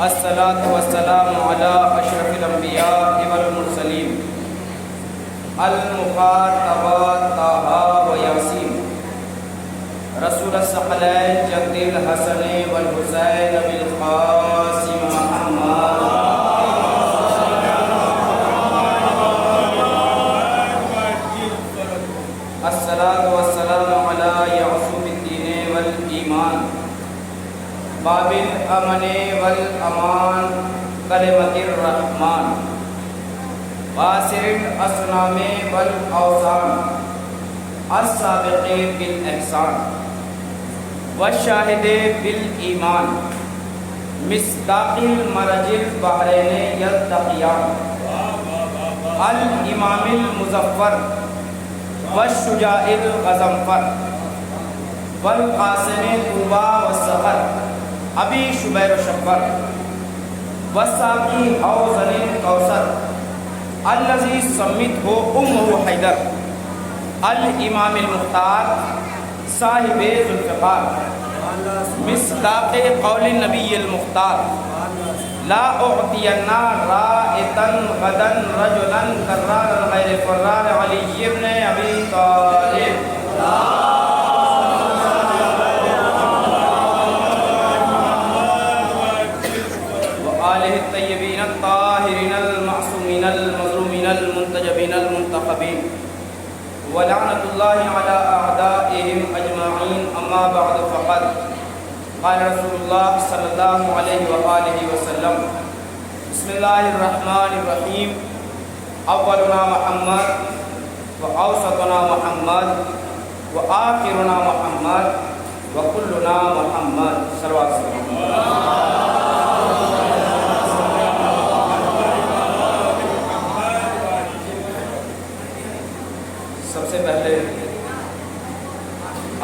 الصلاة والسلام على أشرف الأنبياء والمرسلين المخاطبات طه وياسين رسول الثقلين جد الحسن والحسين بالقاسم محمد الصلاة والسلام على يعصوب الدين والإيمان باب الأمن والأمان كلمة الرحمن واسر الأصنام والأوثان السابق بالإحسان والشاهد بالإيمان مصداق المرج البحرين يلتقيان الإمام المظفر والشجاع الغضنفر والقاسم طوبى والسفر ابی شبیر و شبر والساقی حوض الکوثر الذی سمته امه حیدر الامام المختار صاحب ذوالفقار مصداق قول النبی المختار لا اعطین رائتا غدا رجلا کرارا غیر فرار علی ابن ابی طالب الطيبين الطاهرين المعصومين المظلومين المنتجبين المنتخبين ولعنة الله على أعدائهم أجمعين أما بعد فقد قال رسول الله صلى الله عليه وآله وسلم بسم الله الرحمن الرحيم أولنا محمد وأوسطنا محمد وآخرنا محمد وكلنا محمد صلوات الله سب سے پہلے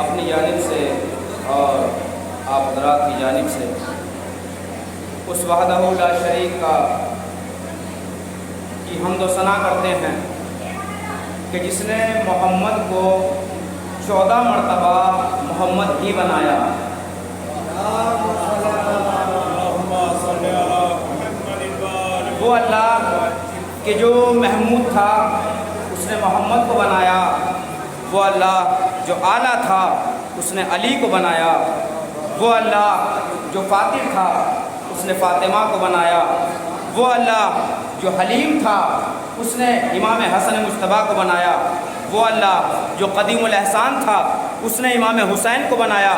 اپنی جانب سے اور آپ حضرات کی جانب سے اس وحدہ لا شریک کا کی حمد و ثنا کرتے ہیں کہ جس نے محمد کو 14 مرتبہ محمد ہی بنایا، وہ اللہ کہ جو محمود تھا اس نے محمد کو بنایا، وہ اللہ جو اعلیٰ تھا اس نے علی کو بنایا، وہ اللہ جو فاطر تھا اس نے فاطمہ کو بنایا، وہ اللہ جو حلیم تھا اس نے امام حسن مجتبیٰ کو بنایا، وہ اللہ جو قدیم الاحسان تھا اس نے امام حسین کو بنایا،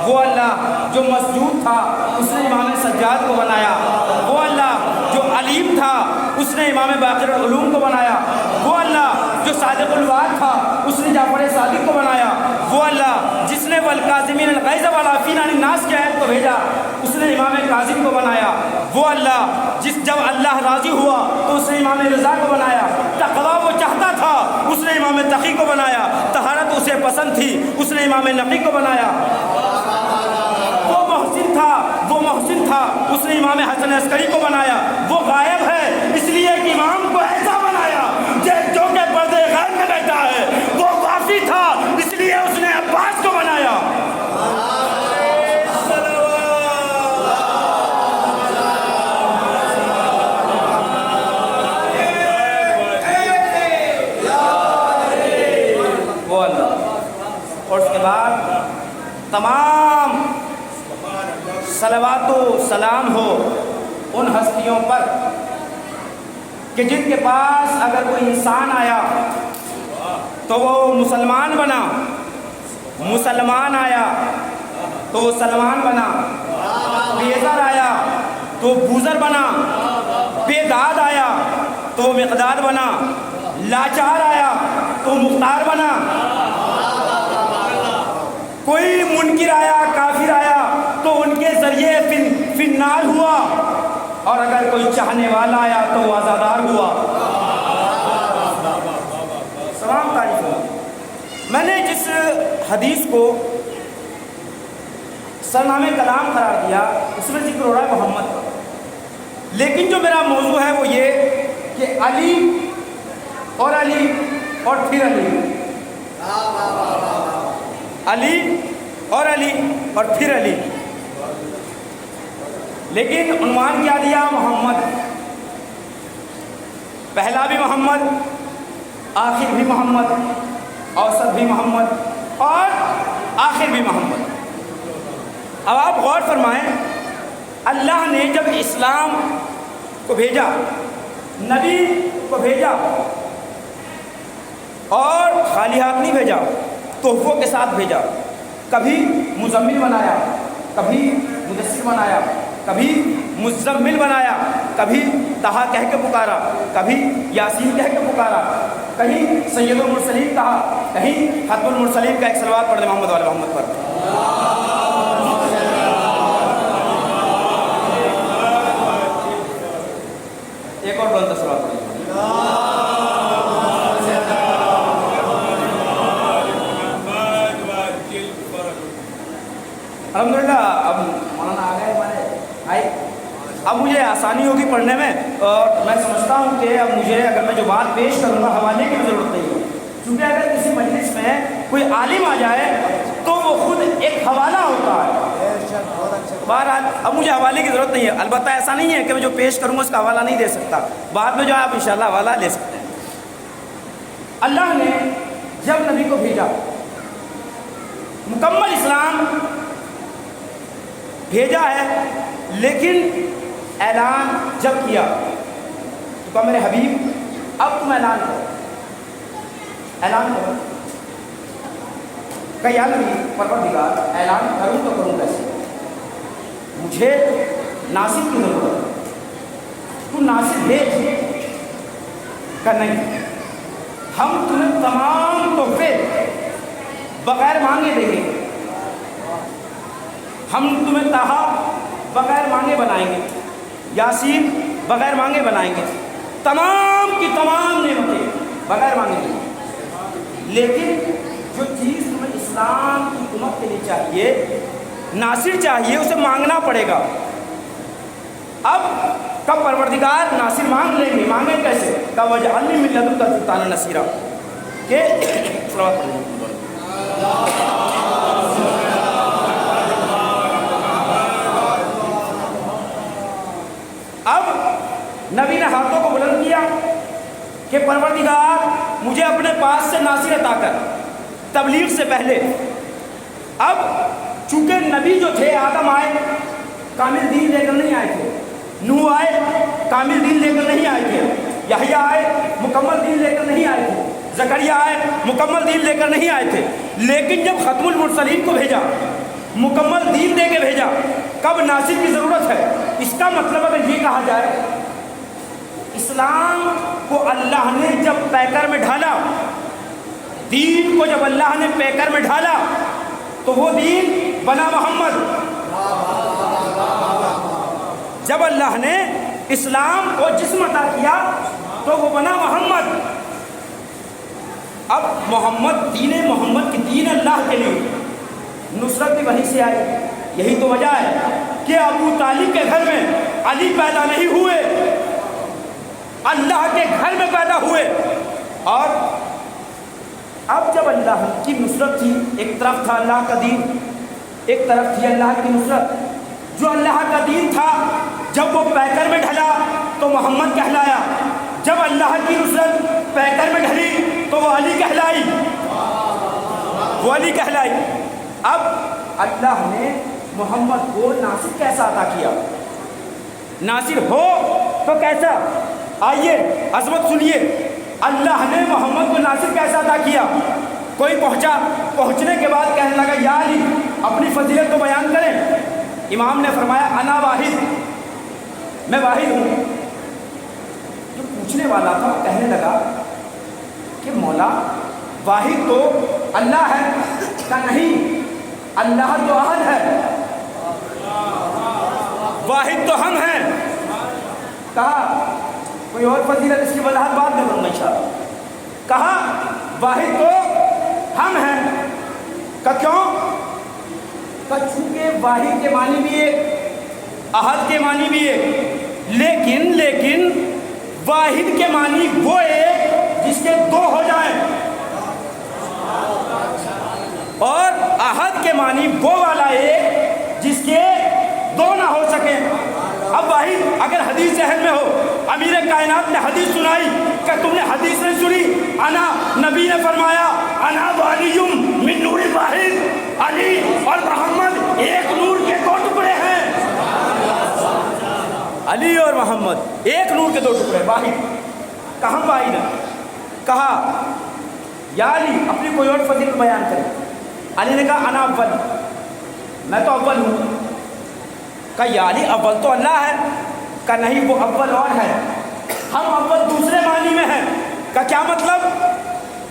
وہ اللہ جو مسجود تھا اس نے امام سجاد کو بنایا، وہ اللہ جو علیم تھا اس نے امام باقر العلوم کو بنایا، وہ اللہ جو صادق الوعد تھا اس نے جعفر صادق کو بنایا، وہ اللہ جس نے والکاظمین الغیظ والعافین عن الناس کے آیت کو بھیجا اس نے امام کاظم کو بنایا، وہ اللہ جب اللہ راضی ہوا تو اس نے امام رضا کو بنایا، تقویٰ وہ چاہتا تھا اس نے امام تقی کو بنایا، طہارت اسے پسند تھی اس نے امام نقی کو بنایا، وہ محسن تھا اس نے امام حسن عسکری کو بنایا، وہ غائب ہے اس لیے کہ امام کو ایسا بنایا جو کہ پردے غیب میں بیٹھا ہے، وہ وافی تھا اس لیے اس نے عباس کو بنایا، وہ اللہ۔ اور اس کے بعد تمام صلوات و سلام ہو ان ہستیوں پر کہ جن کے پاس اگر کوئی انسان آیا تو وہ مسلمان بنا، مسلمان آیا تو وہ سلمان بنا، بیزر آیا تو بوزر بنا، بیداد آیا تو مقداد بنا، لاچار آیا تو مختار بنا، کوئی منکر آیا کافر آیا تو ان کے ذریعے فی النار ہوا، اور اگر کوئی چاہنے والا آیا تو وہ آزادار ہوا۔ سلام تعریف ہوا۔ میں نے جس حدیث کو سرنامے کلام قرار دیا اس میں ذکر ہو رہا ہے محمد کا، لیکن جو میرا موضوع ہے وہ یہ کہ علی اور علی اور پھر علی، علی اور علی اور پھر علی۔ لیکن عنوان کیا دیا؟ محمد. پہلا بھی محمد، آخر بھی محمد، اوسط بھی محمد اور آخر بھی محمد. اب آپ غور فرمائیں، اللہ نے جب اسلام کو بھیجا، نبی کو بھیجا، اور خالی ہاتھ نہیں بھیجا، تحفوں کے ساتھ بھیجا. کبھی مزمل بنایا، کبھی مدثر بنایا، کبھی مزمل بنایا، کبھی طہا کہہ کے پکارا، کبھی یاسین کہہ کے پکارا، کہیں سید المرسلین کہا، کہیں ختم المرسلین کا. ایک صلوات پڑھ لیں محمد والے محمد پر. ایک اور بلند صلوات پڑھ لیں. الحمدللہ. اب مولانا آ گئے ہمارے، اب مجھے آسانی ہوگی پڑھنے میں، اور میں سمجھتا ہوں کہ اب مجھے اگر میں جو بات پیش کروں گا حوالے کی ضرورت نہیں ہے، کیونکہ اگر کسی مجلس میں کوئی عالم آ جائے تو وہ خود ایک حوالہ ہوتا ہے. بہرحال اب مجھے حوالے کی ضرورت نہیں ہے. البتہ ایسا نہیں ہے کہ میں جو پیش کروں گا اس کا حوالہ نہیں دے سکتا، بعد میں جو آپ انشاءاللہ حوالہ لے سکتے ہیں. اللہ نے جب نبی کو بھیجا، مکمل اسلام بھیجا ہے، لیکن اعلان جب کیا تو کہا میرے حبیب اب تم اعلان کرو، اعلان کرو. کہ یا نبی پروردگار اعلان کروں تو کروں کیسے؟ مجھے ناصر کی ضرورت ہے، تو ناصر بھیج. کہ نہیں، ہم تمہیں تمام تحفے بغیر مانگے دیں گے، ہم تمہیں طہا بغیر مانگے بنائیں گے، یاسین بغیر مانگے بنائیں گے، تمام کی تمام نعمتیں بغیر مانگے دیں گے. لیکن جو چیز تمہیں اسلام کی حکومت کے لیے چاہیے، ناصر چاہیے، اسے مانگنا پڑے گا. اب کب پروردگار ناصر مانگ لیں گے، مانگیں کیسے؟ کہ وَجْعَلْنِي مِن لَدُنْكَ سُلْطَانًا نَصِيرًا. کہ اب نبی نے ہاتھوں کو بلند کیا کہ پروردگار مجھے اپنے پاس سے ناصر عطا کر. تبلیغ سے پہلے اب چونکہ نبی جو تھے، آدم آئے کامل دین لے کر نہیں آئے تھے، نوح آئے کامل دین لے کر نہیں آئے تھے، یحییٰ آئے مکمل دین لے کر نہیں آئے تھے، زکریا آئے مکمل دین لے کر نہیں آئے تھے. لیکن جب ختم المرسلین کو بھیجا، مکمل دین دے کے بھیجا، کب ناصر کی ضرورت ہے. اس کا مطلب اگر یہ کہا جائے، اسلام کو اللہ نے جب پیکر میں ڈھالا، دین کو جب اللہ نے پیکر میں ڈھالا، تو وہ دین بنا محمد. جب اللہ نے اسلام کو جسم عطا کیا تو وہ بنا محمد. اب محمد، دین محمد کی دین اللہ کے لیے نصرت بھی وہیں سے آئی. یہی تو وجہ ہے کہ ابو طالب کے گھر میں علی پیدا نہیں ہوئے، اللہ کے گھر میں پیدا ہوئے. اور اب جب اللہ کی نصرت تھی، ایک طرف تھا اللہ کا دین، ایک طرف تھی اللہ کی نصرت. جو اللہ کا دین تھا جب وہ پیکر میں ڈھلا تو محمد کہلایا، جب اللہ کی نصرت پیکر میں ڈھلی تو وہ علی کہلائی، وہ علی کہلائی. اب اللہ نے محمد کو ناصر کیسا عطا کیا؟ ناصر ہو تو کیسا؟ آئیے عظمت سنیے. اللہ نے محمد کو ناصر کیسا عطا کیا؟ کوئی پہنچا، پہنچنے کے بعد کہنے لگا یا علی اپنی فضیلت کو بیان کریں. امام نے فرمایا انا واحد، میں واحد ہوں. جو پوچھنے والا تھا کہنے لگا کہ مولا واحد تو اللہ ہے. کہ نہیں، اللہ تو احد ہے، واحد تو ہم ہیں. کہا کوئی اور فضیلت اس کی وضاحت بعد میں کروں گا انشاءاللہ. کہا واحد تو ہم ہیں. کہ کیوں؟ کہ چونکہ واحد کے معنی بھی ایک، احد کے معنی بھی ایک، لیکن واحد کے معنی وہ ایک جس کے دو ہو جائیں، اور احد کے معنی وہ والا ایک جس کے دو نہ ہو سکیں. واحد اگر حدیث ذہن میں ہو، امیر کائنات نے حدیث سنائی کہ تم نے حدیث نہیں سنی؟ انا، نبی نے فرمایا انا وعلی من نور واحد، علی اور محمد ایک نور کے دو ٹکڑے ہیں۔ علی اور محمد ایک نور کے دو ٹکڑے، واحد کہاں واحد ہے؟ کہا یا علی اپنی کوئی اور فضیلت بیان کرے۔ علی نے کہا انا اول، میں تو اول ہوں۔ کہا یا علی اول تو اللہ ہے۔ کہا نہیں، وہ اول اور ہے، ہم اول دوسرے معنی میں ہیں۔ کہا کیا مطلب؟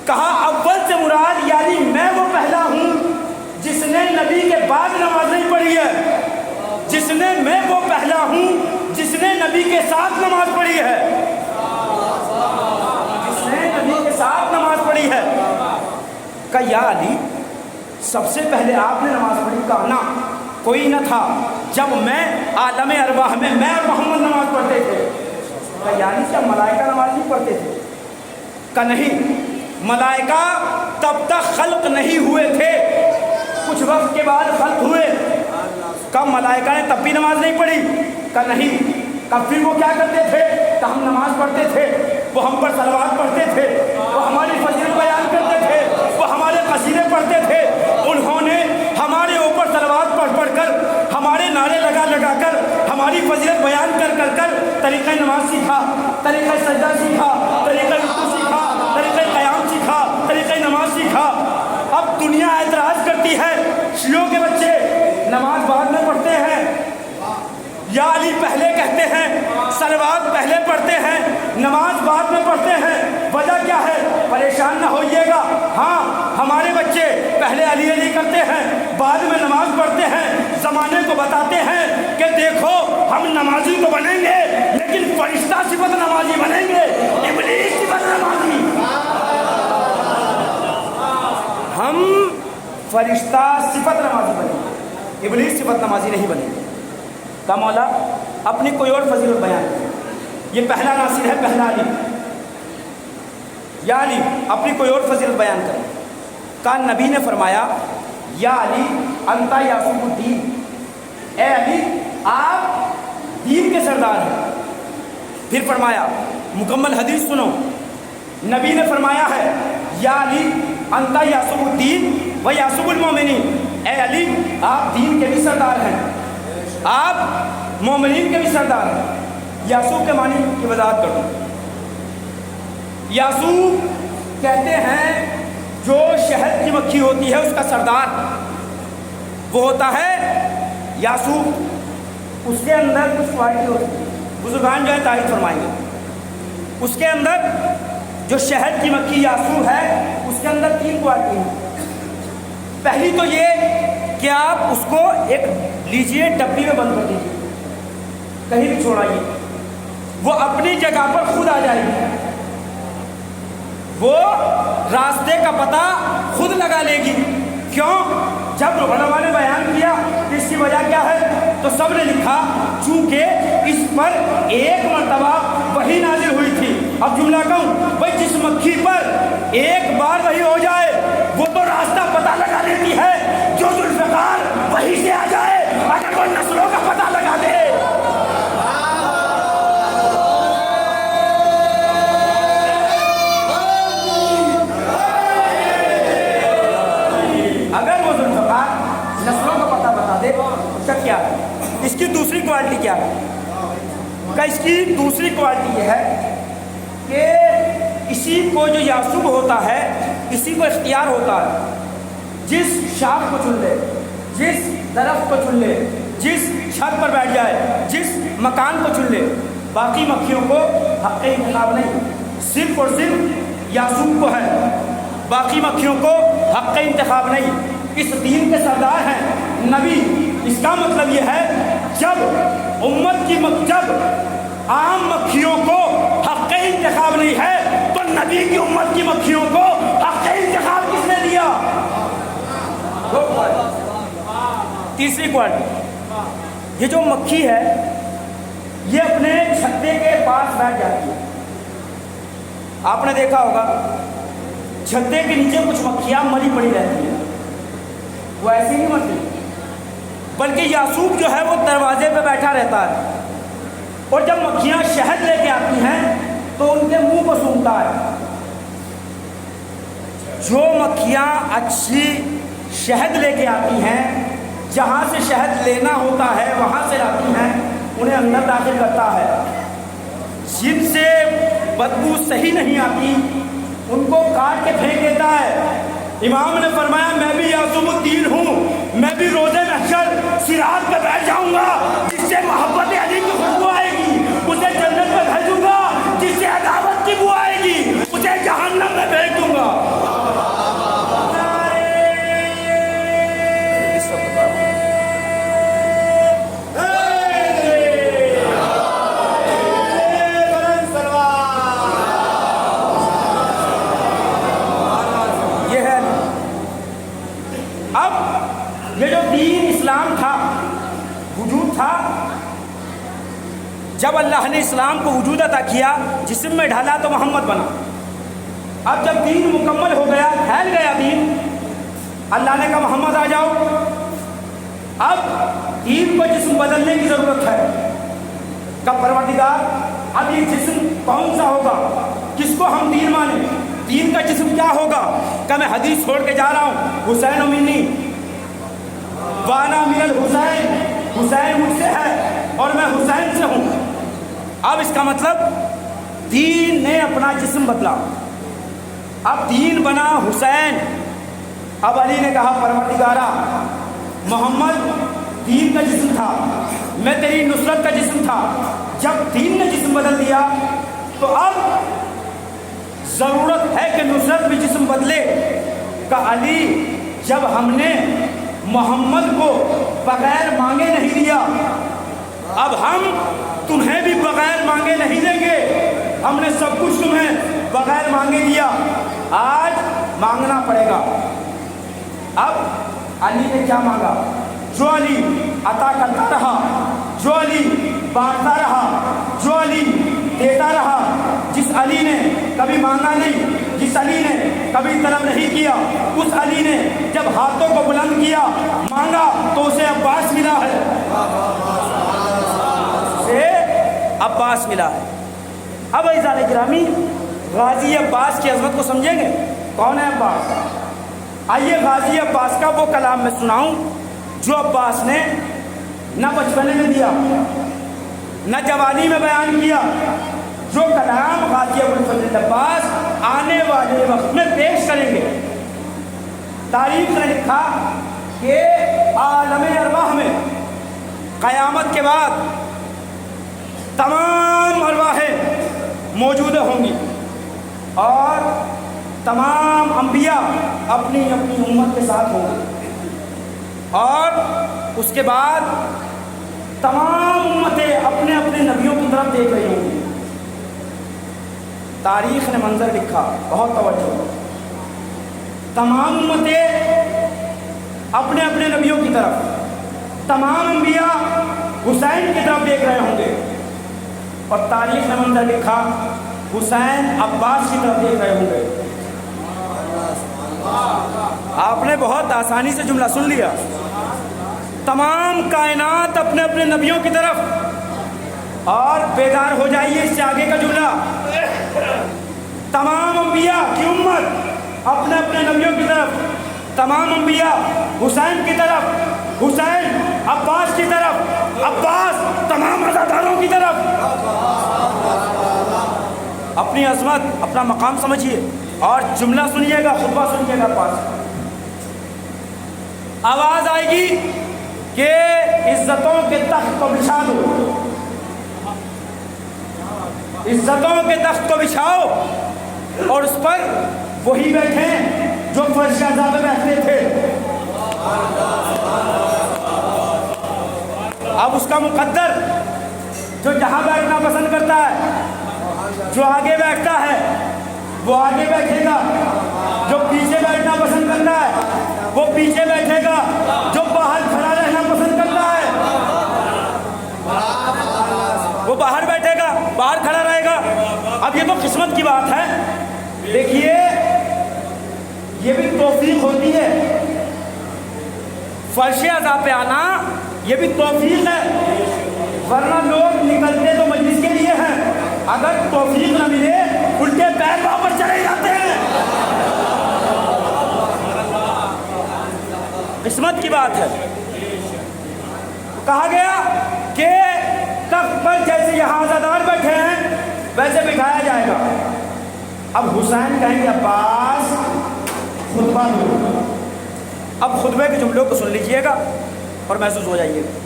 کہا اول سے مراد یعنی میں وہ پہلا ہوں جس نے نبی کے بعد نماز نہیں پڑھی ہے، میں وہ پہلا ہوں جس نے نبی کے ساتھ نماز پڑھی ہے، نماز پڑھی ہے۔ کہا یا علی سب سے پہلے آپ نے نماز پڑھی؟ کہا نا، کوئی نہ تھا جب میں عالم ارواح میں اور محمد نماز پڑھتے تھے۔ کہا یا علی کیا ملائکہ نماز نہیں پڑھتے تھے؟ کہا نہیں، ملائکہ تب تک خلق نہیں ہوئے تھے، کچھ وقت کے بعد خلق ہوئے۔ کہا ملائکہ نے تب بھی نماز نہیں پڑھی؟ کہا نہیں۔ کہا پھر وہ کیا کرتے تھے؟ کہ ہم نماز پڑھتے تھے، وہ ہم پر صلوات پڑھتے تھے، وہ ہماری فضیلت بیان کرتے تھے، وہ ہمارے قصیدے پڑھتے تھے۔ انہوں نے ہمارے اوپر صلوات پڑھ کر، ہمارے نعرے لگا کر، ہماری فضیلت بیان کر طریقہ نماز سیکھا، طریقہ سجدہ سیکھا، طریقہ رکوع سیکھا، طریقہ قیام سیکھا، طریقہ نماز سیکھا۔ اب دنیا اعتراض کرتی ہے شیعوں کے بچے نماز بعد میں پڑھتے ہیں، یا علی پہلے کہتے ہیں، صلوات پہلے پڑھتے ہیں، نماز بعد میں پڑھتے ہیں، وجہ کیا ہے؟ پریشان نہ ہوئیے گا، ہاں ہمارے بچے پہلے علی کرتے ہیں، بعد میں نماز پڑھتے ہیں، زمانے کو بتاتے ہیں کہ دیکھو ہم نمازی تو بنیں گے لیکن فرشتہ صفت نمازی بنیں گے، ابلیس صفت نمازی۔ ہم فرشتہ صفت نمازی بنیں گے، ابلیس صفت نمازی نہیں بنیں گے۔ کہا مولا اپنی کوئی اور فضیلت بیان کریں، یہ پہلا ناصر ہے، پہلا علی، یا علی اپنی کوئی اور فضیلت بیان کریں۔ کہا نبی نے فرمایا یا علی انت یعصوب الدین، اے علی آپ دین کے سردار ہیں۔ پھر فرمایا مکمل حدیث سنو، نبی نے فرمایا ہے یا علی انت یعصوب الدین و یعصوب المومنین، اے علی آپ دین کے بھی سردار ہیں، آپ مومنین کے بھی سردار ہیں۔ یعصوب کے معنی کی وضاحت کر دوں۔ یعصوب کہتے ہیں جو شہد کی مکھی ہوتی ہے اس کا سردار وہ ہوتا ہے یعصوب، اس کے اندر کچھ کوالٹی ہوتی ہے، بزرگان جو ہے تائید فرمائیں گے۔ اس کے اندر جو شہد کی مکھی یعصوب ہے اس کے اندر 3 کوالٹی ہیں۔ پہلی تو یہ کہ آپ اس کو ایک لیجئے ڈبی میں بند کر دیجیے، کہیں بھی چھوڑائیے، وہ اپنی جگہ پر خود آ جائے گی، وہ راستے کا پتہ خود لگا لے گی۔ کیوں؟ جب علماء نے بیان کیا اس کی وجہ کیا ہے تو سب نے لکھا چونکہ اس پر ایک مرتبہ وحی نازل ہوئی تھی۔ اب جملہ کہوں بھائی جس مکھی پر ایک بار وحی ہو جائے وہ تو راستہ پتہ لگا لیتی ہے، جو ذوالفقار وحی سے آ جائے اگر وہ نسلوں کا پتہ لگا دے۔ اگر وہ ذوالفقار نسلوں کا پتہ بتا دے اس کا کیا ہے؟ اس کی دوسری کوالٹی کیا ہے؟ کہ اس کی دوسری کوالٹی یہ ہے کہ اسی کو جو یعصوب ہوتا ہے اسی کو اختیار ہوتا ہے، جس شاخ کو چن لے، جس درخت کو چن لے، جس چھت پر بیٹھ جائے، جس مکان کو چن لے، باقی مکھیوں کو حق انتخاب نہیں، صرف اور صرف یعصوب کو ہے، باقی مکھیوں کو حق انتخاب نہیں۔ اس دین کے سردار ہیں نبی، اس کا مطلب یہ ہے جب امت کی جب عام مکھیوں کو حق انتخاب نہیں ہے تو نبی کی امت کی مکھیوں کو حق انتخاب کس نے دیا؟ تیسری کوالٹی، یہ جو مکھی ہے یہ اپنے چھتے کے پاس بیٹھ جاتی ہے۔ آپ نے دیکھا ہوگا چھتے کے نیچے کچھ مکھیاں مری پڑی رہتی ہیں، وہ ایسی نہیں مرتی، بلکہ یعصوب جو ہے وہ دروازے پہ بیٹھا رہتا ہے، اور جب مکھیاں شہد لے کے آتی ہیں تو ان کے منہ کو سونگھتا ہے۔ جو مکھیاں اچھی شہد لے کے آتی ہیں، جہاں سے شہد لینا ہوتا ہے وہاں سے لاتی ہیں، انہیں اندر داخل کرتا ہے۔ جن سے بدبو صحیح نہیں آتی ان کو کاٹ کے پھینک دیتا ہے۔ امام نے فرمایا میں بھی یعصم الدین ہوں، میں بھی روز محشر صراط پہ بیٹھ جاؤں گا، جس سے محبت علی کی خوشبو آئے گی اسے جنت میں بھیجوں گا، جس سے عداوت کی بو آئے گی اسے جہنم میں بھیج دوں گا۔ یہ جو دین اسلام تھا، وجود تھا، جب اللہ نے اسلام کو وجود عطا کیا، جسم میں ڈھالا تو محمد بنا۔ اب جب دین مکمل ہو گیا، پھیل گیا دین، اللہ نے کہا محمد آ جاؤ۔ اب دین کو جسم بدلنے کی ضرورت ہے۔ کب پروردگار اب یہ جسم کون سا ہوگا، کس کو ہم دین مانیں، دین کا جسم کیا ہوگا؟ کہ میں حدیث چھوڑ کے جا رہا ہوں، حسین منی وانا من الحسین، حسین مجھ سے ہے اور میں حسین سے ہوں۔ اب اس کا مطلب دین نے اپنا جسم بدلا، اب دین بنا حسین۔ اب علی نے کہا پروردگارا محمد دین کا جسم تھا، میں تیری نصرت کا جسم تھا، جب دین نے جسم بدل دیا تو اب ضرورت ہے کہ نصرت بھی جسم بدلے۔ کہ علی جب ہم نے محمد کو بغیر مانگے نہیں دیا، اب ہم تمہیں بھی بغیر مانگے نہیں دیں گے۔ ہم نے سب کچھ تمہیں بغیر مانگے دیا، آج مانگنا پڑے گا۔ اب علی نے کیا مانگا؟ جو علی عطا کرتا رہا، جو علی بانٹتا رہا، جو علی دیتا رہا، جس علی نے کبھی مانگا نہیں، جس علی نے کبھی طلب نہیں کیا، اس علی نے جب ہاتھوں کو بلند کیا مانگا تو اسے عباس ملا ہے، اسے عباس ملا ہے۔ اب عزیزان گرامی غازی عباس کی عظمت کو سمجھیں گے؟ کون ہے عباس؟ آئیے غازی عباس کا وہ کلام میں سناؤں جو عباس نے نہ بچپنے میں دیا نہ جوانی میں بیان کیا، جو کلام غازی ابوالفضل عباس آنے والے وقت میں پیش کریں گے۔ تاریخ نے لکھا کہ عالم ارواح میں قیامت کے بعد تمام ارواحیں موجود ہوں گی اور تمام انبیاء اپنی اپنی امت کے ساتھ ہوں گے، اور اس کے بعد تمام امتیں اپنے اپنے نبیوں کی طرف دیکھ رہی ہوں گی۔ تاریخ نے منظر لکھا، بہت توجہ، تمام امتیں اپنے اپنے نبیوں کی طرف، تمام انبیاء حسین کی طرف دیکھ رہے ہوں گے، اور تاریخ نے منظر لکھا حسین عباس کی طرف دیکھ رہے ہوں گے۔ آپ نے بہت آسانی سے جملہ سن لیا، تمام کائنات اپنے اپنے نبیوں کی طرف، اور بیدار ہو جائیے اس سے آگے کا جملہ، تمام انبیاء کی امت اپنے اپنے نبیوں کی طرف، تمام انبیاء حسین کی طرف، حسین عباس کی طرف، عباس تمام عزاداروں کی طرف۔ اپنی عظمت اپنا مقام سمجھیے اور جملہ سنیے گا، خطبہ سنیے گا، پاس آواز آئے گی کہ عزتوں کے تخت کو بچھا دو، عزتوں کے تخت کو بچھاؤ، اور اس پر وہی بیٹھے جو فرش اعضاء پہ بیٹھتے تھے۔ اب اس کا مقدر جو جہاں بیٹھنا پسند کرتا ہے، جو آگے بیٹھتا ہے وہ آگے بیٹھے گا، جو پیچھے بیٹھنا پسند کرتا ہے وہ پیچھے بیٹھے گا، جو باہر کھڑا رہنا پسند کرتا ہے وہ باہر بیٹھے گا، باہر کھڑا رہے گا۔ اب یہ تو قسمت کی بات ہے، دیکھیے یہ بھی توفیق ہوتی ہے، فرش اعضاء پہ آنا یہ بھی توفیق ہے، ورنہ لوگ نکلتے تو مجلس کے لیے ہیں، اگر توفیق نہ ملے الٹے پیر واپس چلے جاتے ہیں۔ قسمت کی بات ہے۔ کہا گیا کہ تخت پر جیسے یہاں عزادار بیٹھے ہیں ویسے بٹھایا جائے گا۔ اب حسین کہیں گے عباس خطبہ دو۔ اب خطبے کے جملوں کو سن لیجئے گا اور محسوس ہو جائیے گا۔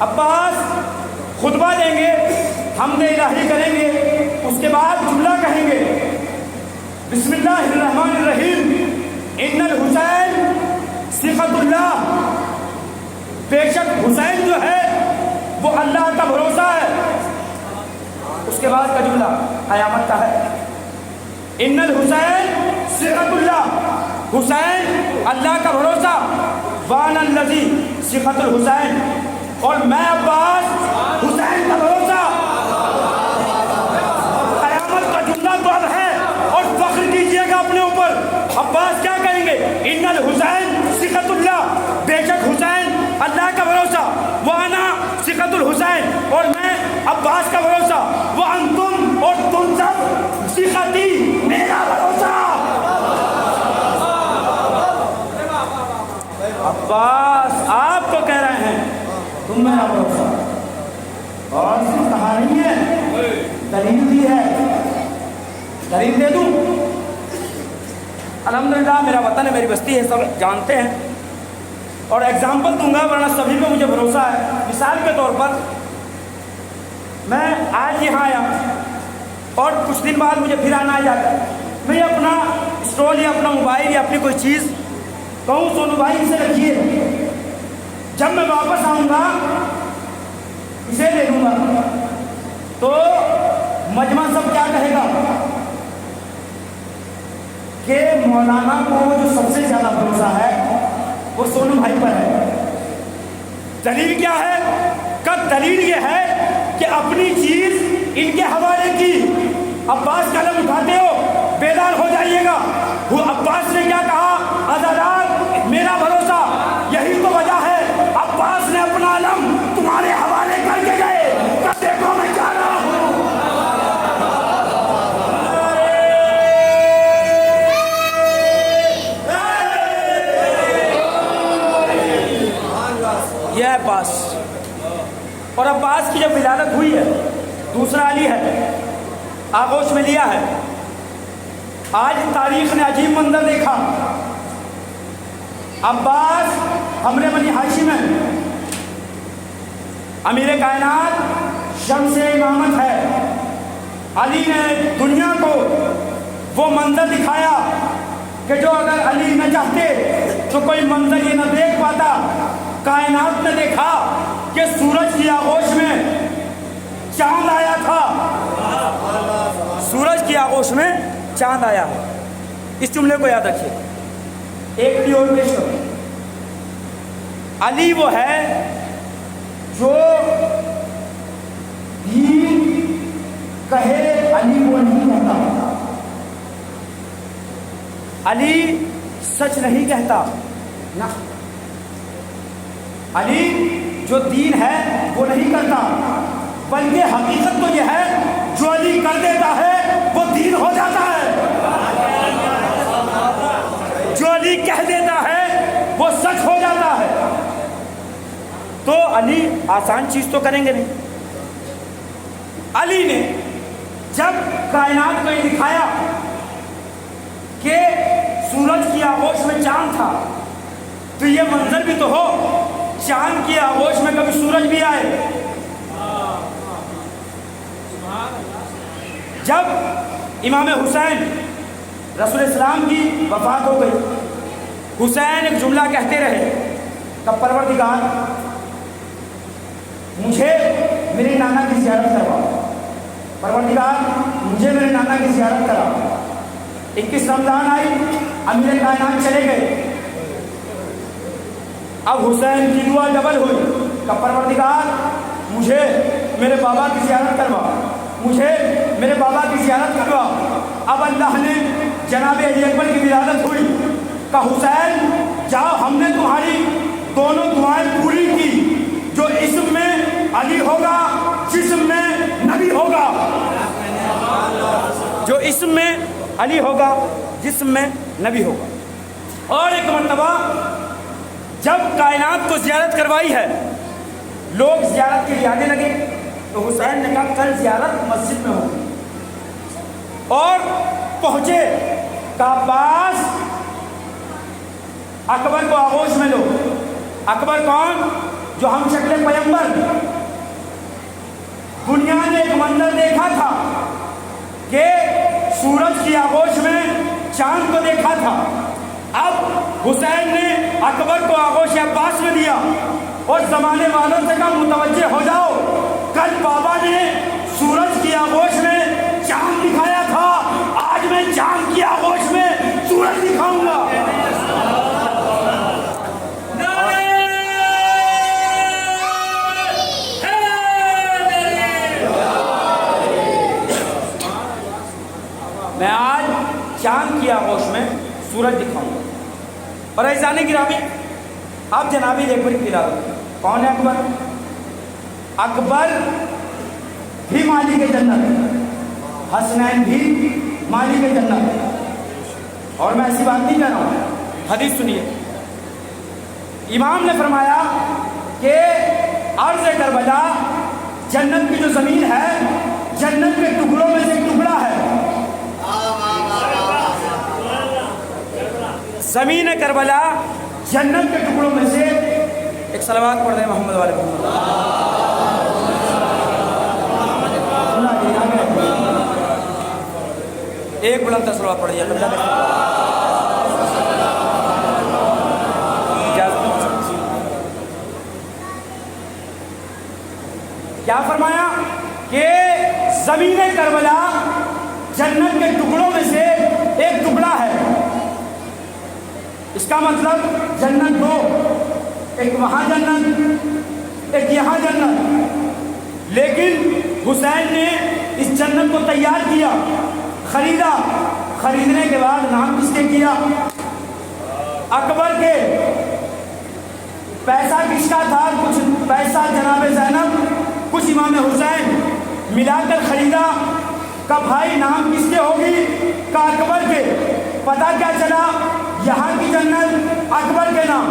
عباس خطبہ دیں گے، حمد الہی کریں گے، اس کے بعد جملہ کہیں گے، بسم اللہ الرحمن الرحیم، ان الحسین صفت اللہ، بے شک حسین جو ہے وہ اللہ کا بھروسہ ہے۔ اس کے بعد کا جملہ قیامت کا ہے، ان الحسین صفت اللہ، حسین اللہ کا بھروسہ، وان الذی صفت الحسین، اور میں عباس حسین کا بھروسہ۔ قیامت کا جملہ تو اب ہے اور فخر کیجئے گا اپنے اوپر۔ عباس کیا کہیں گے؟ ان الحسین صفت اللہ، بے شک حسین اللہ کا بھروسہ، وانا صفت الحسین، اور میں عباس کا بھروسہ، وانتم، اور تم سب صفتی، میرا بھروسہ۔ عباس آپ کو کہہ رہے ہیں تم میرا بھروسہ، اور صرف کہانی ہے، دلیل بھی ہے، دلیل دے دوں؟ الحمدللہ میرا وطن ہے، میری بستی ہے، سب جانتے ہیں، اور ایگزامپل دوں گا ورنہ سبھی کو مجھے بھروسہ ہے۔ مثال کے طور پر میں آج یہاں آیا اور کچھ دن بعد مجھے پھر آنا جاتا ہے، میں اپنا اسٹول یا اپنا موبائل یا اپنی کوئی چیز کہوں سونو بھائی اسے رکھیے، جب میں واپس آؤں گا اسے لے لوں گا، تو مجمع سب کیا کہے گا کہ مولانا کو جو سب سے زیادہ بھروسہ ہے وہ سونو بھائی پر ہے۔ دلیل کیا ہے؟ دلیل یہ ہے کہ اپنی چیز ان کے حوالے کی۔ عباس قلم اٹھاتے ہو، بیدار ہو جائیے گا۔ وہ عباس نے کیا کہا؟ عزادار میرا بھروسہ، یہی تو وجہ ہے عباس نے اپنا علم تمہارے حوالے کر کے گئے، کب دیکھو میں جا رہا ہوں۔ یہ ہے عباس، اور عباس کی جب ولادت ہوئی ہے، دوسرا علی ہے، آغوش میں لیا ہے۔ آج تاریخ نے عجیب منظر دیکھا، عباس ہمرے بنی ہاشم ہے، امیر کائنات، شمس امامت ہے۔ علی نے دنیا کو وہ منظر دکھایا کہ جو اگر علی نہ چاہتے تو کوئی منظر یہ نہ دیکھ پاتا۔ کائنات نے دیکھا کہ سورج کی آغوش میں چاند آیا تھا، سورج کی آغوش میں چاند آیا۔ اس جملے کو یاد رکھیے۔ ایک بھی اور پیش کرو، علی وہ ہے جو دین کہے، علی وہ نہیں کہتا، علی سچ نہیں کہتا نہ، علی جو دین ہے وہ نہیں کرتا، بلکہ حقیقت تو یہ ہے جو علی کر دیتا ہے وہ دین ہو جاتا ہے، جو علی کہہ دیتا ہے وہ سچ ہو جاتا ہے۔ تو علی آسان چیز تو کریں گے نہیں۔ علی نے جب کائنات کو یہ دکھایا کہ سورج کی آغوش میں چاند تھا، تو یہ منظر بھی تو ہو، چاند کی آغوش میں کبھی سورج بھی آئے۔ جب امام حسین رسول اسلام کی وفات ہو گئی، حسین ایک جملہ کہتے رہے کہ پروردگار مجھے میرے نانا کی زیارت کروا، پروردگار مجھے میرے نانا کی زیارت کرا۔ 21 رمضان آئی، امیر کائنات چلے گئے، اب حسین کی دعا ڈبل ہوئی کہ پروردگار مجھے میرے بابا کی زیارت کروا، مجھے میرے بابا کی زیارت کروا۔ اب اللہ نے جناب علی اکبر کی ولادت ہوئی کہ حسین جاؤ، ہم نے تمہاری دونوں دعائیں پوری کی، جو اسم میں علی ہو اسم میں علی ہوگا، جسم میں نبی ہوگا۔ اور ایک مرتبہ جب کائنات کو زیارت کروائی ہے، لوگ زیارت کے لیے آنے لگے، تو حسین نے کہا کل زیارت مسجد میں ہوگی، اور پہنچے۔ کہ عباس اکبر کو آغوش میں لو۔ اکبر کون؟ جو ہم شکل پیغمبر۔ دنیا نے ایک منظر دیکھا تھا کہ سورج کی آغوش میں چاند کو دیکھا تھا، اب حسین نے اکبر کو آغوش عباس میں دیا اور زمانے والوں سے کہا متوجہ ہو جاؤ، کل بابا نے سورج کی آغوش میں چاند دکھایا تھا، آج میں چاند کی آغوش میں سورج دکھاؤں گا۔ میں آج چاند کی آغوش میں سورج دکھاؤں گا۔ اور عزیزان گرامی، اب جنابی ایک بڑی پلا کون ہے اکبر؟ اکبر بھی مالک جنت، حسنین بھی مالک جنت۔ اور میں ایسی بات نہیں کہہ رہا ہوں، حدیث سنیے۔ امام نے فرمایا کہ ارض کربلا جنت کی جو زمین ہے، جنت کے ٹکڑوں میں سے ایک ٹکڑا ہے۔ زمین کربلا جنت کے ٹکڑوں میں سے ایک۔ صلوات پڑھ دیں محمد والے محمد۔ ایک بلند صلوات پڑھیے۔ کیا فرمایا کہ زمین کربلا جنت کے ٹکڑوں میں سے ایک ٹکڑا ہے۔ اس کا مطلب جنت دو، ایک وہاں جنت، ایک یہاں جنت۔ لیکن حسین نے اس جنت کو تیار کیا، خریدا۔ خریدنے کے بعد نام کس کے کیا؟ اکبر کے۔ پیسہ کس کا تھا؟ کچھ پیسہ جناب زینب، کچھ امام حسین، ملا کر خریدا۔ کہ بھائی نام کس کے ہوگی؟ کہ اکبر کے۔ پتہ کیا چلا؟ یہاں کی جنت اکبر کے نام،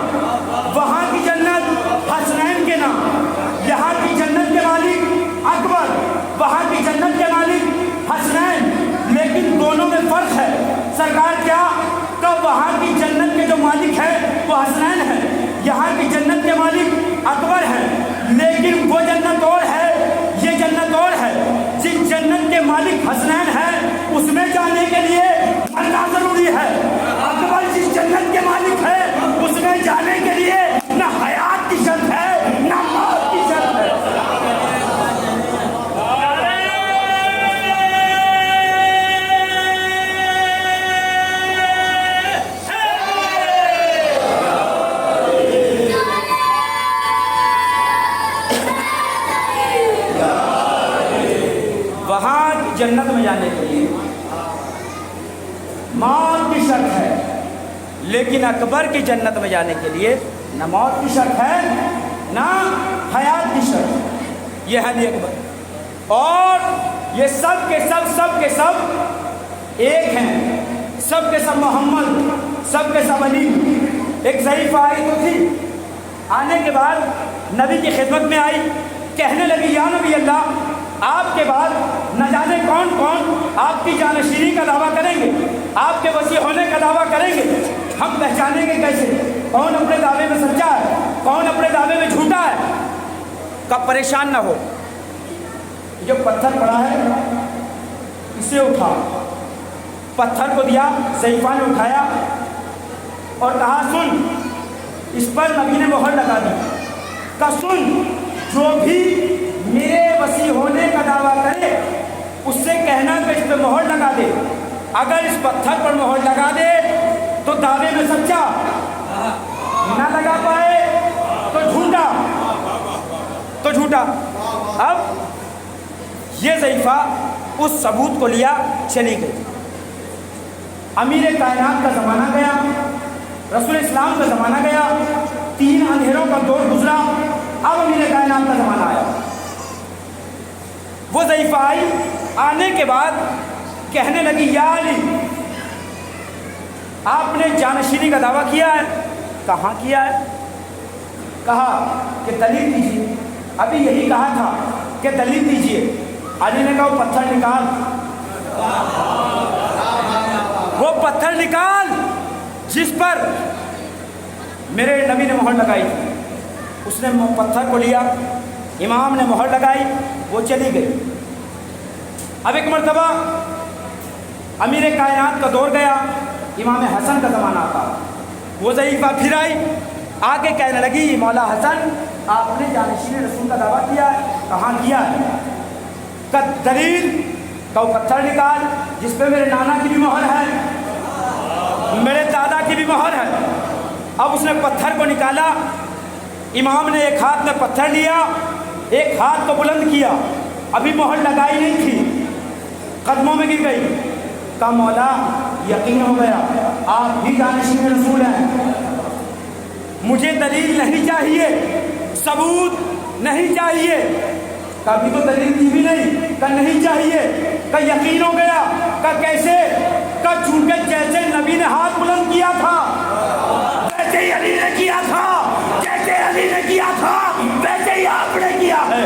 وہاں کی جنت حسنین کے نام۔ یہاں کی جنت کے مالک اکبر، وہاں کی جنت کے مالک حسنین، لیکن دونوں میں فرق ہے۔ سرکار کیا؟ کہ وہاں کی جنت کے جو مالک ہیں وہ حسنین ہیں، یہاں کی جنت کے مالک اکبر ہیں۔ لیکن وہ جنت اور ہے، یہ جنت اور ہے۔ جس جنت کے مالک حسنین ہیں اس میں جانے کے لیے مرنا ضروری ہے۔ اکبر جس جنت کے مالک ہے اس میں جانے کے لیے نہ حیات کی شرط ہے نہ موت کی شرط ہے۔ وہاں جنت میں جانے کے لیے موت کی شرط ہے، لیکن اکبر کی جنت میں جانے کے لیے نہ موت کی شرط ہے نہ حیات کی شرط۔ یہ ہے علی اکبر، اور یہ سب کے سب ایک ہیں، سب کے سب محمد، سب کے سب علی۔ ایک ضعیفہ آئی تو تھی، آنے کے بعد نبی کی خدمت میں آئی، کہنے لگی یا نبی اللہ، آپ کے بعد نہ جانے کون کون آپ کی جانشینی کا دعویٰ کریں گے، آپ کے وسیع ہونے کا دعویٰ کریں گے، ہم پہچانیں گے کیسے کون اپنے دعوے میں سچا ہے، کون اپنے دعوے میں جھوٹا ہے؟ کب پریشان نہ ہو، جو پتھر پڑا ہے اسے اٹھا۔ پتھر کو دیا، ضعیفہ نے اٹھایا اور کہا سن، اس پر نبی نے مہر لگا دی کہ سن، جو بھی میرے وسیع ہونے کا دعویٰ کرے اس سے کہنا کہ اس پہ مہر لگا دے، اگر اس پتھر پر مہر لگا دے تو دعوے میں سچا، نہ لگا پائے تو جھوٹا۔ اب یہ ضعیفہ اس ثبوت کو لیا، چلی گئی۔ امیر کائنات کا زمانہ گیا، رسول اسلام کا زمانہ گیا، 3 اندھیروں کا دور گزرا، اب امیر کائنات کا زمانہ آیا۔ وہ ضعیفہ آئی، آنے کے بعد کہنے لگی یا علی آپ نے جانشینی کا دعویٰ کیا ہے؟ کہاں کیا ہے؟ کہا کہ دلیل دیجیے. ابھی یہی کہا تھا کہ دلیل دیجیے. علی نے کہا وہ پتھر نکال. وہ پتھر نکال جس پر میرے نبی نے مہر لگائی تھی. اس نے پتھر کو لیا, امام نے مہر لگائی, وہ چلی گئی. اب ایک مرتبہ امیر کائنات کا دور گیا, امام حسن کا زمانہ آتا. وہ ضعیفہ پھر آئی, آگے کہنے لگی مولا حسن آپ نے جانشین رسول کا دعویٰ کیا ہے؟ کہاں کیا ہے؟ کا دلیل, کا وہ پتھر نکال جس پہ میرے نانا کی بھی مہر ہے, میرے دادا کی بھی مہر ہے. اب اس نے پتھر کو نکالا. امام نے ایک ہاتھ میں پتھر لیا, ایک ہاتھ کو بلند کیا, ابھی مہر لگائی نہیں تھی, قدموں میں گر گئی. کہا مولا یقین ہو گیا آپ بھی جانشین رسول ہیں, مجھے دلیل نہیں چاہیے, ثبوت نہیں چاہیے. کبھی تو دلیل دی بھی نہیں. کہ نہیں چاہیے. کہ یقین ہو گیا. کہ کیسے؟ کہ چونکہ جیسے نبی نے ہاتھ بلند کیا تھا ویسے ہی علی نے کیا تھا, جیسے علی نے کیا تھا ویسے ہی آپ نے کیا ہے.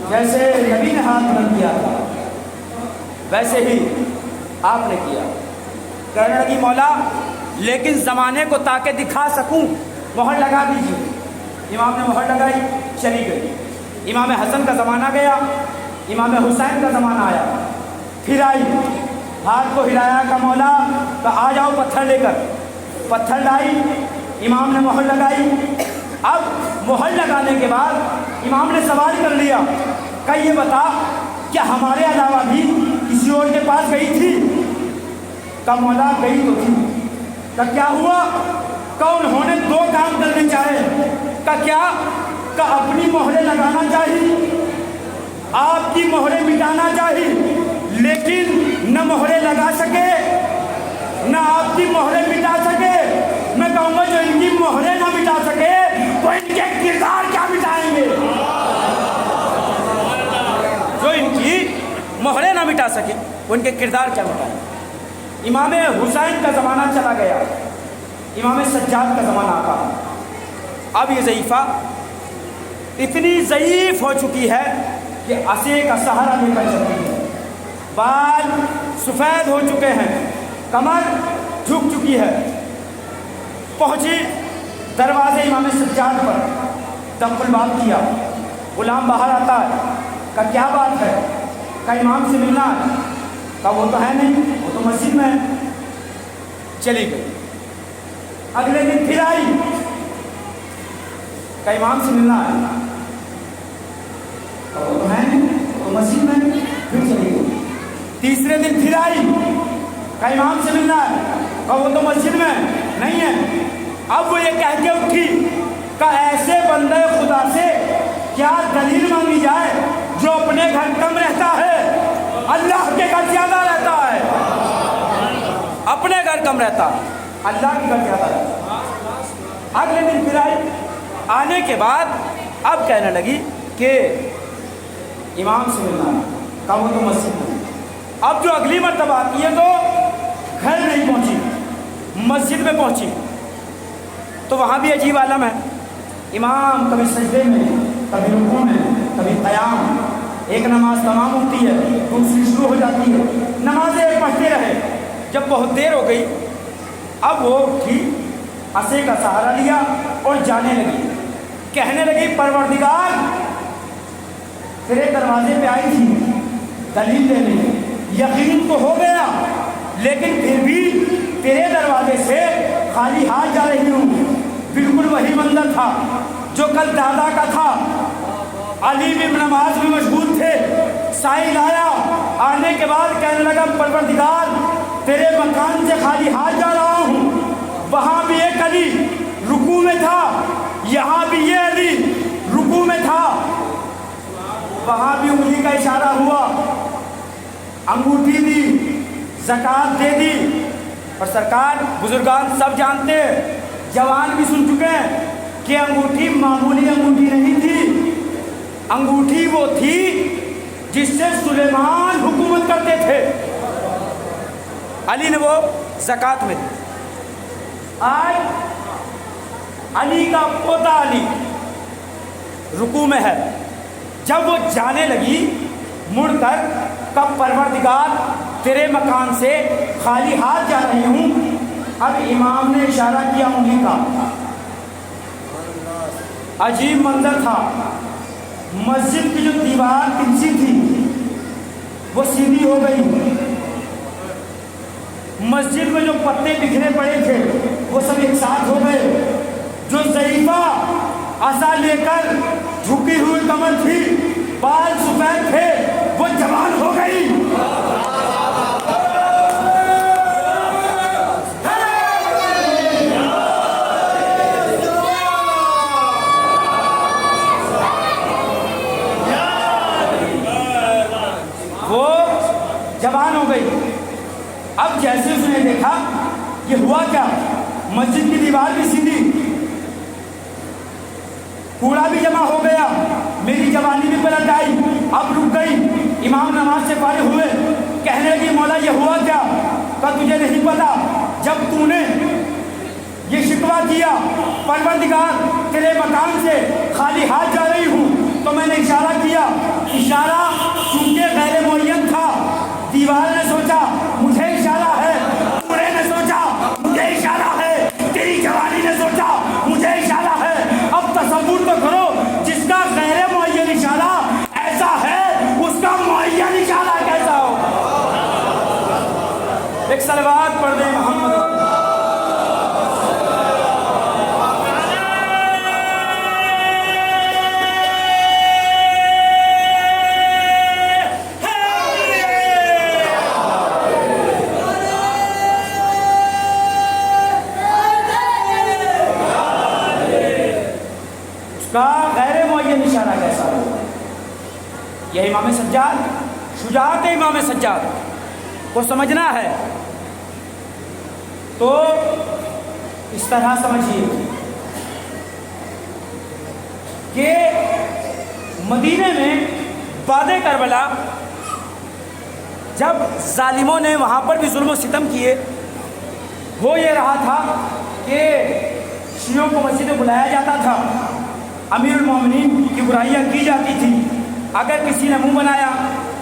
جیسے نبی نے ہاتھ بلند کیا تھا ویسے ہی آپ نے کیا. کہنے لگی مولا لیکن زمانے کو تاکہ دکھا سکوں مہر لگا دیجیے. امام نے مہر لگائی, چلی گئی. امام حسن کا زمانہ گیا, امام حسین کا زمانہ آیا. پھر آئی, ہاتھ کو ہلایا. کہ مولا کہ آ جاؤ پتھر لے کر. پتھر لائی, امام نے مہر لگائی. اب مہر لگانے کے بعد امام نے سوال کر لیا کہ یہ بتا کیا ہمارے علاوہ بھی کسی اور کے پاس گئی تھی؟ کہ مولا گئی تو تھی. کہ کیا ہوا؟ کہ انہوں نے دو کام کرنے چاہے. کہ کیا؟ کہ اپنی مہریں لگانا چاہیے, آپ کی مہریں مٹانا چاہیے, لیکن نہ مہریں لگا سکے نہ آپ کی مہریں مٹا سکے. میں کہوں گا جو ان کی مہریں نہ مٹا سکے تو ان کے کردار کیا مٹائیں گے؟ جو ان کی مہریں نہ مٹا سکے ان کے کردار کیا مٹائیں گے؟ امام حسین کا زمانہ چلا گیا, امام سجاد کا زمانہ آتا. اب یہ ضعیفہ اتنی ضعیف ہو چکی ہے کہ عصے کا سہارا لے کر چلتی ہے. بال سفید ہو چکے ہیں, کمر جھک چکی ہے. پہنچی دروازے امام سجاد پر, دق الباب کیا. غلام باہر آتا ہے. کہ کیا بات ہے؟ کہ امام سے ملنا ہے. کہ وہ تو ہے نہیں, وہ تو مسجد میں ہے. چلی گئی. اگلے دن پھر آئی. کہ امام سے ملنا ہے. کہ وہ تو ہے نہیں, وہ تو مسجد میں ہے. پھر چلی گئی. تیسرے دن پھر آئی. کہ امام سے ملنا ہے. کہ وہ تو مسجد میں نہیں ہے. اب وہ یہ کہہ کے اٹھی کہ ایسے بندے خدا سے کیا دلیل مانگی جائے جو اپنے گھر کم رہتا ہے, اللہ کے گھر زیادہ رہتا ہے. اپنے گھر کم رہتا ہے, اللہ کے گھر زیادہ رہتا ہے. اگلے دن پھر آئی. آنے کے بعد اب کہنے لگی کہ امام سے ملنا ہے. کہا وہ تو مسجد میں. اب جو اگلی مرتبہ آتی ہے تو گھر نہیں پہنچی, مسجد میں پہنچی. تو وہاں بھی عجیب عالم ہے. امام کبھی سجدے میں, کبھی رکوع میں, کبھی قیام. ایک نماز تمام ہوتی ہے, دوسری شروع ہو جاتی ہے. نمازیں پڑھتے رہے. جب بہت دیر ہو گئی اب وہ اٹھی, عصے کا سہارا لیا اور جانے لگی. کہنے لگی پروردگار تیرے دروازے پہ آئی تھی دلیل دینے, یقین تو ہو گیا لیکن پھر بھی تیرے دروازے سے خالی ہاتھ جا رہی ہوں. بالکل وہی منظر تھا جو کل دادا کا تھا. علی بھی نماز میں مشغول تھے. سائل آیا, آنے کے بعد کہنے لگا پروردگار تیرے مکان سے خالی ہاتھ جا رہا ہوں. وہاں بھی ایک علی رکوع میں تھا, یہاں بھی یہ علی رکوع میں تھا. وہاں بھی انگلی کا اشارہ ہوا, انگوٹھی دی, زکوٰۃ دے دی, اور سرکار بزرگان سب جانتے ہیں، جوان بھی سن چکے ہیں کہ انگوٹھی معمولی انگوٹھی نہیں تھی، انگوٹھی وہ تھی جس سے سلیمان حکومت کرتے تھے۔ علی نے وہ زکوٰۃ میں دی۔ آج علی کا پوتا علی رکوع میں ہے، جب وہ جانے لگی مڑ کر، کب پروردگار تیرے مکان سے خالی ہاتھ جا رہی ہوں، اب امام نے اشارہ کیا انگلی کا۔ عجیب منظر تھا، مسجد کی جو دیوار تلسی تھی وہ سیدھی ہو گئی، مسجد میں جو پتے بکھرے پڑے تھے وہ سب ایک ساتھ ہو گئے، جو ضعیفہ عصا لے کر جھکی ہوئی کمر تھی، بال سفید تھے، وہ جوان ہو گئی۔ وہ جوان ہو گئی۔ اب جیسے اس نے دیکھا یہ ہوا کیا، مسجد کی دیوار بھی سیدھی، کوڑا بھی جمع ہو گیا، میری جوانی بھی پلٹ آئی، اب رک گئی۔ امام نماز سے فارغ ہوئے، کہنے لگی مولا یہ ہوا کیا؟ کہ تجھے نہیں پتا، جب تو نے یہ شکوہ کیا پروردگار تیرے مکان سے خالی ہاتھ جا رہی ہوں، تو میں نے اشارہ کیا، اشارہ چونکہ غیر معین تھا، دیوار نے سوچا مجھے اشارہ ہے، کوڑے نے سوچا مجھے اشارہ ہے، تیری جوانی نے سوچا مجھے اشارہ ہے۔ اب تصور تو کرو، جس کا غیر معین اشارہ ایسا ہے اس کا معین اشارہ کیسا ہو۔ ایک صلوات پڑھ دیں محمد۔ کا غیر معین اشارہ کیسا ہو۔ یہ امام سجاد، شجاعت امام سجاد کو سمجھنا ہے تو اس طرح سمجھیے کہ مدینے میں بعد کربلا جب ظالموں نے وہاں پر بھی ظلم و ستم کیے، ہو یہ رہا تھا کہ شیعوں کو مسجد میں بلایا جاتا تھا، امیر المومنین کی برائیاں کی جاتی تھی، اگر کسی نے منہ بنایا،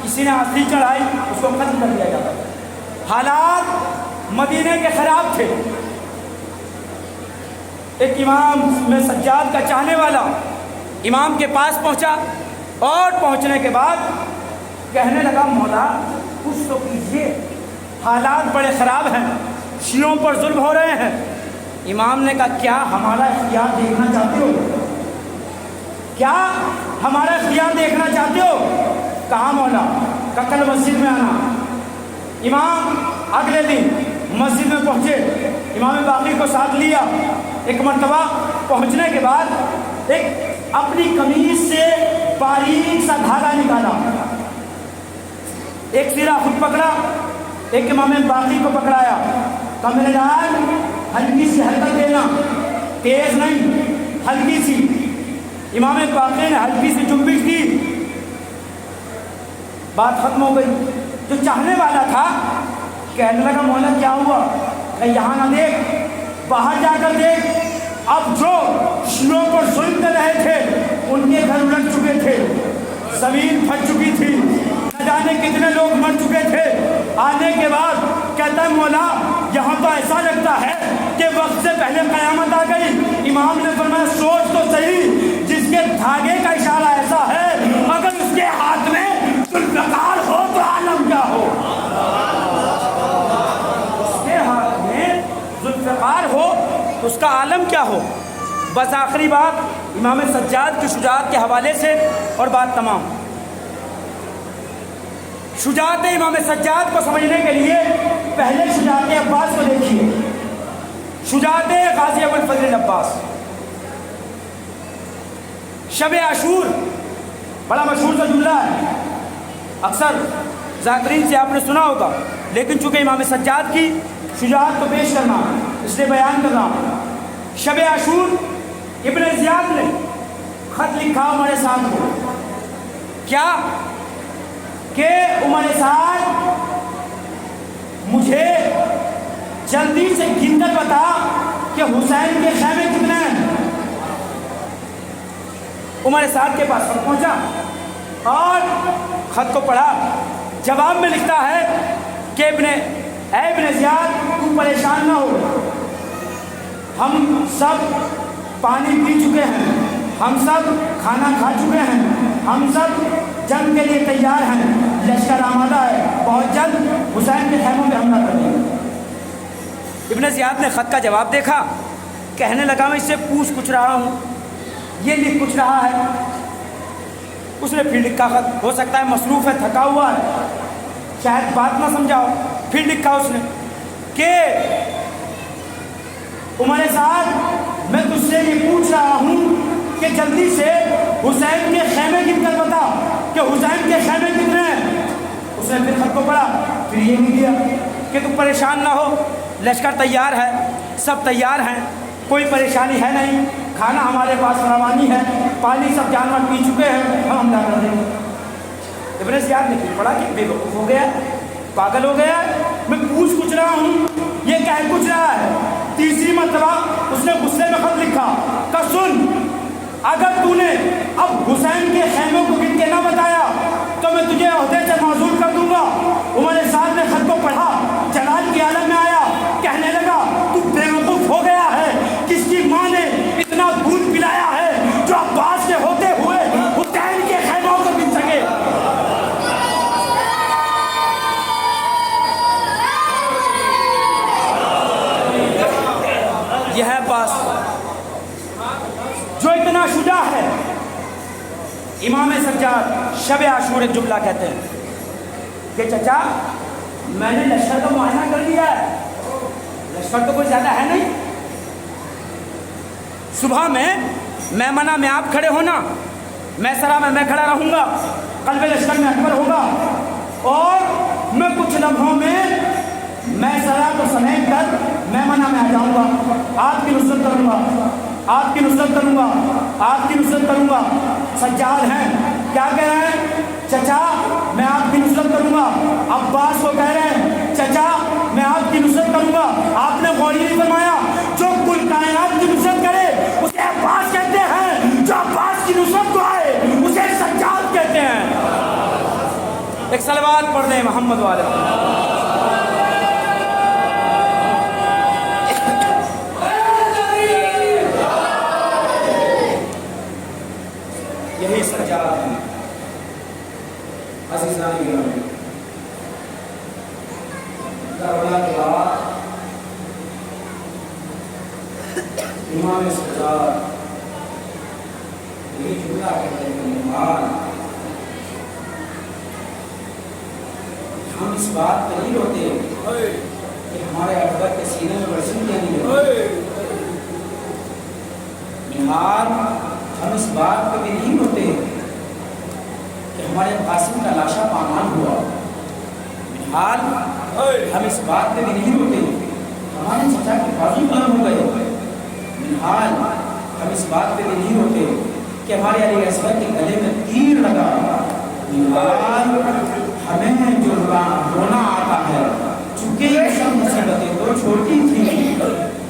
کسی نے ہاتھی چڑھائی، اس کو قتل کر دیا جاتا تھا۔ حالات مدینے کے خراب تھے۔ ایک امام میں سجاد کا چاہنے والا امام کے پاس پہنچا، اور پہنچنے کے بعد کہنے لگا مولا کچھ تو کیجیے، حالات بڑے خراب ہیں، شیعوں پر ظلم ہو رہے ہیں۔ امام نے کہا کیا ہمارا اختیار دیکھنا چاہتے ہو؟ کیا ہمارا اختیار دیکھنا چاہتے ہو؟ کہا مولا، کہ کل مسجد میں آنا۔ امام اگلے دن مسجد میں پہنچے، امام باقی کو ساتھ لیا۔ ایک مرتبہ پہنچنے کے بعد ایک اپنی قمیض سے باریک سا دھاگا نکالا، ایک سرا خود پکڑا، ایک امام باقی کو پکڑایا، کہا میرے لال ہلکی سی حرکت دینا، تیز نہیں، ہلکی سی۔ امام باقی نے ہلکی سی جنبش کی، بات ختم ہو گئی۔ جو چاہنے والا تھا کہنے لگا مولا کیا ہوا؟ کہ یہاں نہ دیکھ، باہر جا کر دیکھ، اب جو شیعوں پر ظلم کر رہے تھے ان کے گھر الٹ چکے تھے، زمین پھٹ چکی تھی، نہ جانے کتنے لوگ مر چکے تھے۔ آنے کے بعد کہتا ہے مولا یہاں تو ایسا لگتا ہے کہ وقت سے پہلے قیامت آ گئی۔ امام نے فرمایا سوچ تو صحیح، جس کے دھاگے کا اشارہ ایسا ہے، اگر اس کے ہاتھ میں ذوالفقار ہو تو عالم کیا ہو۔ اس کے ہاتھ میں ذوالفقار ہو تو اس کا عالم کیا ہو۔ بس آخری بات امام سجاد کی شجاعت کے حوالے سے اور بات تمام۔ شجاعت امام سجاد کو سمجھنے کے لیے پہلے شجاعت عباس کو دیکھیے، شجاعت غازی ابوالفضل عباس۔ شب عاشور بڑا مشہور سا جملہ ہے، اکثر ذاکرین سے آپ نے سنا ہوگا، لیکن چونکہ امام سجاد کی شجاعت کو پیش کرنا، اس لیے بیان کر رہا ہوں۔ شب عاشور ابن زیاد نے خط لکھا عمر سعد کو، کیا کہ عمر سعد مجھے جلدی سے گن کر بتا کہ حسین کے خیمے کتنے ہیں۔ عمر سعد کے پاس خط پہنچا اور خط کو پڑھا، جواب میں لکھتا ہے کہ ابن زیاد تو پریشان نہ ہو، ہم سب پانی پی چکے ہیں، ہم سب کھانا کھا چکے ہیں، ہم سب جنگ کے لیے تیار ہیں، لشکر آمادہ ہے، بہت جلد حسین کے خیموں پہ حملہ کریں گے۔ ابن زیاد نے خط کا جواب دیکھا، کہنے لگا میں اس سے پوچھ کچھ رہا ہوں، یہ لکھ کچھ رہا ہے۔ اس نے پھر لکھا خط، ہو سکتا ہے مصروف ہے، تھکا ہوا ہے، شاید بات نہ سمجھاؤ۔ پھر لکھا اس نے کہ عمر سعد میں تجھ سے یہ پوچھ رہا ہوں کہ جلدی سے حسین کے خیمے گن کر بتا کہ حسین کے خیمے کتنے ہیں۔ اس نے پھر خط کو پڑھا، پھر یہ بھی دیا کہ تو پریشان نہ ہو، لشکر تیار ہے، سب تیار ہیں، کوئی پریشانی ہے نہیں، کھانا ہمارے پاس فراوانی ہے، پانی سب جانور پی چکے ہیں، ہم حملہ کر دیں گے۔ ابن زیاد نے پھر پڑھا کہ بے وقوف ہو گیا، پاگل ہو گیا، میں پوچھ کچھ رہا ہوں، یہ کہہ کچھ رہا ہے۔ تیسری مرتبہ اس نے غصے میں خط لکھا کہ سن، اگر تو نے اب حسین کے خیموں کو گن کے نہ بتایا تو میں تجھے عہدے سے معزول کر دوں گا۔ عمر سعد نے خط کو پڑھا، جلال کی عالم میں آیا، کہنے لگا تو بے وقوف ہو گیا ہے، کس کی ماں نے اتنا دودھ پلایا ہے جو عباس کے ہوتے ہوئے حسین کے خیموں کو گن سکے۔ یہ ہے عباس جو اتنا شجاع ہے۔ امام سجاد شب عاشور ایک جملہ کہتے ہیں کہ چچا میں نے لشکر کا معائنہ کر لیا ہے، لشکر تو کوئی زیادہ ہے نہیں، صبح میں میمنہ میں آپ کھڑے ہونا، میسرہ میں کھڑا رہوں گا، قلب لشکر میں اکبر ہوگا، اور میں کچھ لمحوں میں میسرہ کو سمیٹ کر میمنہ میں آ جاؤں گا، آپ کی نصرت کروں گا، آپ کی نصرت کروں گا، آپ کی نصرت کروں گا۔ سجاد ہیں، کیا کہہ رہے ہیں؟ چچا میں آپ کی نصرت کروں گا۔ عباس کو کہہ رہے ہیں چچا میں آپ کی نصرت کروں گا۔ آپ نے غور نہیں فرمایا جو کل کائنات کی نصرت کرے اسے عباس کہتے ہیں، جو عباس کی نصرت کو آئے اسے سجاد کہتے ہیں۔ ایک صلوات پڑھ دیں محمد والے۔ یہی سجاد ہیں عزیزان گرامی۔ کربلا کے بعد امام سجاد یہی جملہ کہتے ہیں ہم اس بات پہ نہیں روتے کہ ہمارے اکبر کے سینے میں برسن کیا نہیں ہوتے، ہم اس بات پہ بھی نہیں ہوتے کہ ہمارے قاسم کا لاشا پامال ہوا، حال ہم اس بات پہ بھی نہیں ہوتے ہمارے چچا کے بازو قلم ہو گئے، حال ہم اس بات پہ بھی نہیں ہوتے کہ ہمارے علی اصغر کے گلے میں تیر لگا، حال ہمیں جو رونا آتا ہے چونکہ یہ سب مصیبتیں تو چھوٹی تھیں،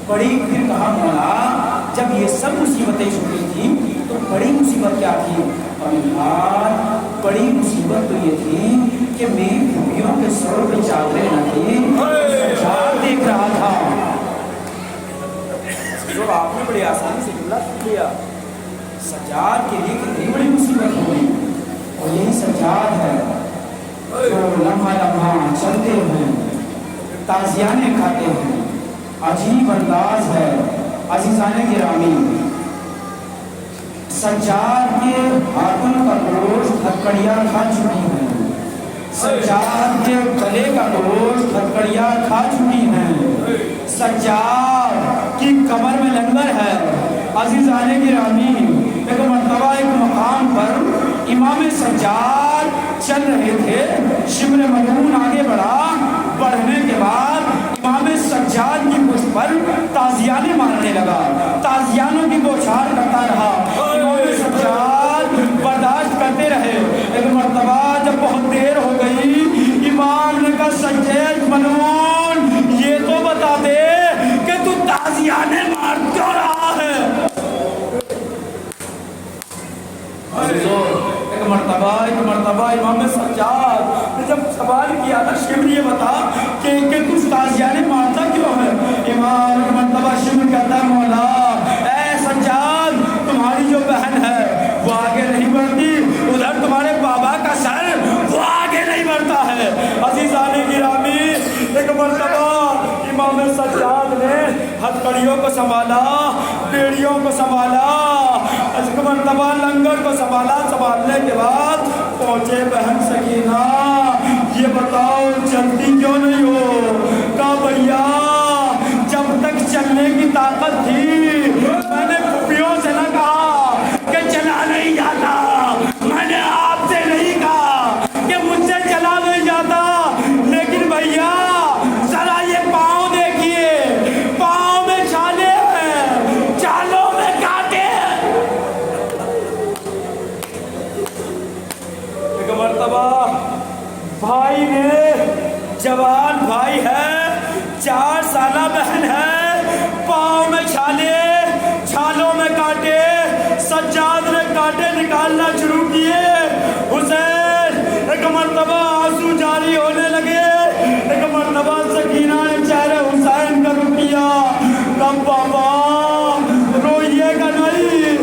بڑی پھر کہا مولا جب یہ سب مصیبتیں چھوٹی تھیں تو بڑی مصیبت کیا تھی؟ اور بڑی مصیبت تو یہ تھی کہ میری پھوپھیوں کے سروں پہ چادریں نہ تھی، سجاد دیکھ رہا تھا۔ جو آپ نے بڑی آسانی سے جملہ سن لیا، سجاد کے لیے کتنی بڑی مصیبت ہوئی، اور یہی سجاد ہے جو لمحہ لمحہ چلتے ہیں، تازیانے کھاتے ہیں، عجیب انداز ہے۔ عزیزان گرامی، سجاد کے ہاتھوں کا گوشت ہتکڑیاں کھا چکی ہیں، سجاد کے گلے کا گوشت ہتکڑیاں کھا چکی ہیں، سجاد کی کمر میں لنگر ہے۔ عزیزان گرامی، ایک مرتبہ ایک مقام پر امام سجاد چل رہے تھے، شبر مدون آگے بڑھا، بڑھنے کے بعد امام سجاد کی مجھ پر تازیانے مارنے لگا، تازیانوں کی بوچھار کرتا رہا۔ امام سجاد برداشت کرتے رہے۔ ایک مرتبہ جب بہت دیر ہو گئی، امام نے کہا سجاد ملعون یہ تو بتا دے کہ تو تازیانے مار کیوں رہا ہے؟ ایک مرتبہ امام سجاد نے جب سوال کیا تھا شمر یہ بتا کہ تو تازیانے مارتا کیوں ہے؟ امام ایک مرتبہ شمر کہتا ہے مولا اے سجاد تمہاری جو بہن ہے وہ آگے نہیں بڑھتی، ادھر تمہارے بابا کا سر وہ آگے نہیں بڑھتا ہے۔ عزیزان گرامی ایک مرتبہ امام سجاد نے ہتھکڑیوں کو سنبھالا، بیڑیوں کو سنبھالا، ایک مرتبہ لنگر کو سنبھالنے کے بعد پہنچے بہن سکینہ یہ بتاؤ چلتی کیوں نہیں ہو؟ کہا بھیا جب تک چلنے کی طاقت تھی میں نے پھوپھیوں سے نہ کہا کہ چلا نہیں جاتا، میں نے آپ سے نہیں کہا کہ مجھ سے چلا نہیں جاتا، لیکن بھیا ذرا یہ پاؤں دیکھیے، پاؤں میں چھالے ہیں، چالوں میں کانٹے ہیں۔ ایک مرتبہ بھائی نے، جوان بھائی ہے، 4 سالہ بہن ہے، پاؤں میں چھالے، چھالوں میں کانٹے، سجاد نے کانٹے نکالنا شروع کیے۔ حسین ایک مرتبہ آنسو جاری ہونے لگے، ایک مرتبہ سکینہ نے چہرے حسین کا رخ کیا، کہا بابا روئیے گا نہیں،